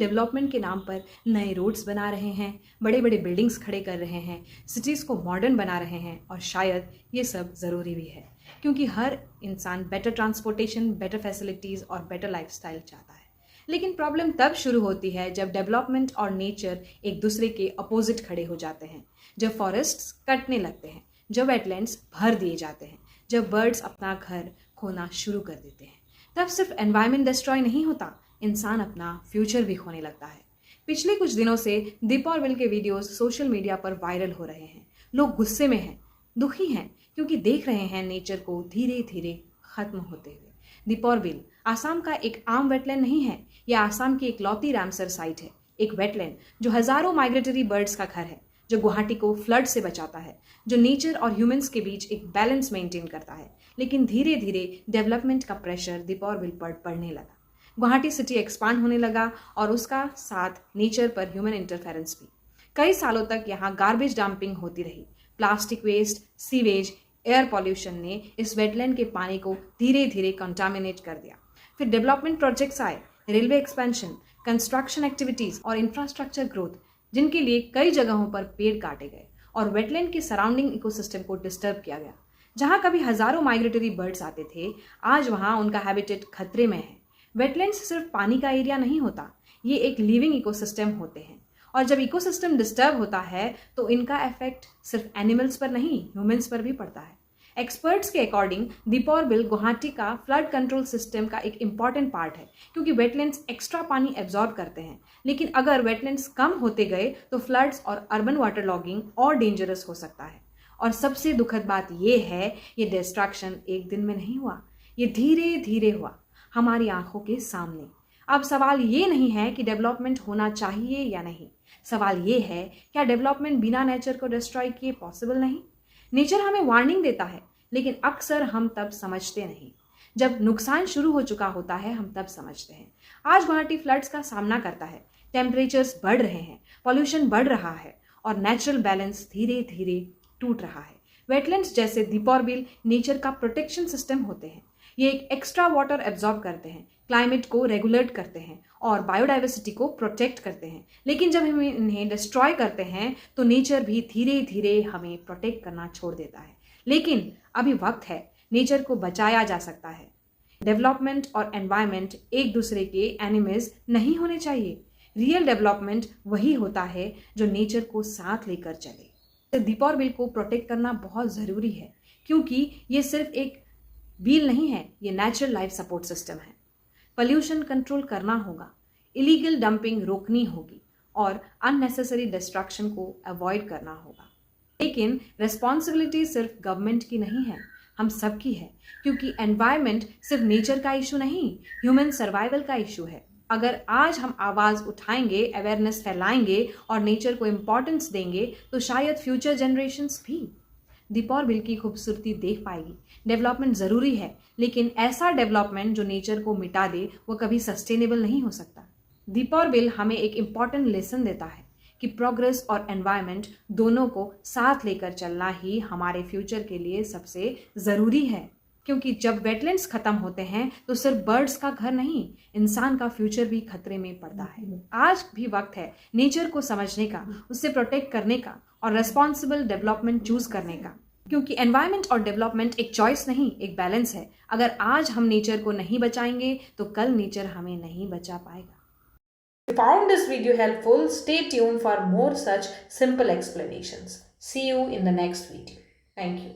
Development के नाम पर नए रोड्स बना रहे हैं, बड़े बड़े बिल्डिंग्स खड़े कर रहे हैं, सिटीज़ को मॉडर्न बना रहे हैं, और शायद ये सब ज़रूरी भी है क्योंकि हर इंसान बेटर ट्रांसपोर्टेशन, बेटर फैसिलिटीज़ और बेटर लाइफस्टाइल चाहता है। लेकिन प्रॉब्लम तब शुरू होती है जब डेवलपमेंट और नेचर एक दूसरे के अपोजिट खड़े हो जाते हैं, जब फॉरेस्ट्स कटने लगते हैं, जब वेटलैंड्स भर दिए जाते हैं, जब बर्ड्स अपना घर खोना शुरू कर देते हैं। तब सिर्फ एनवायरनमेंट डिस्ट्रॉय नहीं होता, इंसान अपना फ्यूचर भी खोने लगता है। पिछले कुछ दिनों से दीपौरविल के वीडियोस सोशल मीडिया पर वायरल हो रहे हैं। लोग गुस्से में हैं, दुखी हैं, क्योंकि देख रहे हैं नेचर को धीरे धीरे खत्म होते हुए। दीपौरविल आसाम का एक आम वेटलैंड नहीं है, यह आसाम की इकलौती रामसर साइट है, एक वेटलैंड जो हजारों माइग्रेटरी बर्ड्स का घर है, जो गुवाहाटी को फ्लड से बचाता है, जो नेचर और ह्यूमंस के बीच एक बैलेंस मेंटेन करता है। लेकिन धीरे धीरे डेवलपमेंट का प्रेशर दीपौरविल पर पड़ने लगा। गुवाहाटी सिटी एक्सपांड होने लगा और उसका साथ नेचर पर ह्यूमन इंटरफेरेंस भी। कई सालों तक यहाँ गार्बेज डंपिंग होती रही। Plastic waste, sewage, air pollution ने इस वेटलैंड के पानी को धीरे धीरे कंटामिनेट कर दिया। फिर डेवलपमेंट प्रोजेक्ट्स आए, रेलवे एक्सपेंशन, कंस्ट्रक्शन एक्टिविटीज और इंफ्रास्ट्रक्चर ग्रोथ, जिनके लिए कई जगहों पर पेड़ काटे गए और वेटलैंड के सराउंडिंग इकोसिस्टम को डिस्टर्ब किया गया। जहां कभी हजारों माइग्रेटरी बर्ड्स आते थे, आज वहां उनका हैबिटेट खतरे में है। वेटलैंड्स सिर्फ पानी का एरिया नहीं होता, ये एक लिविंग इकोसिस्टम होते हैं, और जब इकोसिस्टम डिस्टर्ब होता है तो इनका इफेक्ट सिर्फ एनिमल्स पर नहीं, ह्यूमंस पर भी पड़ता है। एक्सपर्ट्स के अकॉर्डिंग दीपौरविल गुवाहाटी का फ्लड कंट्रोल सिस्टम का एक इंपॉर्टेंट पार्ट है, क्योंकि वेटलैंड्स एक्स्ट्रा पानी एब्जॉर्ब करते हैं। लेकिन अगर वेटलैंड्स कम होते गए तो फ्लड्स और अर्बन वाटर लॉगिंग और डेंजरस हो सकता है। और सबसे दुखद बात यह है, ये डिस्ट्रक्शन एक दिन में नहीं हुआ, ये धीरे धीरे हुआ, हमारी आंखों के सामने। अब सवाल ये नहीं है कि डेवलपमेंट होना चाहिए या नहीं, सवाल ये है क्या डेवलपमेंट बिना नेचर को डिस्ट्रॉय किए पॉसिबल नहीं। नेचर हमें वार्निंग देता है, लेकिन अक्सर हम तब समझते नहीं। जब नुकसान शुरू हो चुका होता है हम तब समझते हैं। आज गुवाहाटी फ्लड्स का सामना करता है, टेम्परेचर्स बढ़ रहे हैं, पॉल्यूशन बढ़ रहा है और नेचुरल बैलेंस धीरे धीरे टूट रहा है। वेटलैंड्स जैसे दीपौरविल नेचर का प्रोटेक्शन सिस्टम होते हैं। ये एक एक्स्ट्रा वाटर एब्जॉर्ब करते हैं, क्लाइमेट को रेगुलेट करते हैं और बायोडाइवर्सिटी को प्रोटेक्ट करते हैं। लेकिन जब हम इन्हें डिस्ट्रॉय करते हैं तो नेचर भी धीरे धीरे हमें प्रोटेक्ट करना छोड़ देता है। लेकिन अभी वक्त है, नेचर को बचाया जा सकता है। डेवलपमेंट और एनवायरनमेंट एक दूसरे के एनिमीज नहीं होने चाहिए। रियल डेवलपमेंट वही होता है जो नेचर को साथ लेकर चले। दीपौरविल को प्रोटेक्ट करना बहुत ज़रूरी है, क्योंकि ये सिर्फ एक व्हील नहीं है, ये नेचुरल लाइफ सपोर्ट सिस्टम है। पोल्यूशन कंट्रोल करना होगा, इलीगल डंपिंग रोकनी होगी और अननेसेसरी डिस्ट्रक्शन को अवॉइड करना होगा। लेकिन रिस्पॉन्सिबिलिटी सिर्फ गवर्नमेंट की नहीं है, हम सब की है, क्योंकि एनवायरनमेंट सिर्फ नेचर का इशू नहीं, ह्यूमन सर्वाइवल का इशू है। अगर आज हम आवाज़ उठाएंगे, अवेयरनेस फैलाएंगे और नेचर को इम्पोर्टेंस देंगे तो शायद फ्यूचर जनरेशन्स भी दीपौरविल की खूबसूरती देख पाएगी। डेवलपमेंट ज़रूरी है, लेकिन ऐसा डेवलपमेंट जो नेचर को मिटा दे वो कभी सस्टेनेबल नहीं हो सकता। दीपौरविल हमें एक इम्पॉर्टेंट लेसन देता है कि प्रोग्रेस और एनवायरनमेंट दोनों को साथ लेकर चलना ही हमारे फ्यूचर के लिए सबसे ज़रूरी है। क्योंकि जब वेटलैंड्स खत्म होते हैं तो सिर्फ बर्ड्स का घर नहीं, इंसान का फ्यूचर भी खतरे में पड़ता है। आज भी वक्त है नेचर को समझने का, उससे प्रोटेक्ट करने का और रेस्पॉन्सिबल डेवलपमेंट चूज करने का, क्योंकि एनवायरनमेंट और डेवलपमेंट एक चॉइस नहीं, एक बैलेंस है। अगर आज हम नेचर को नहीं बचाएंगे तो कल नेचर हमें नहीं बचा पाएगा। If you found this video helpful, stay tuned for more such simple explanations. See you in the next video. Thank you.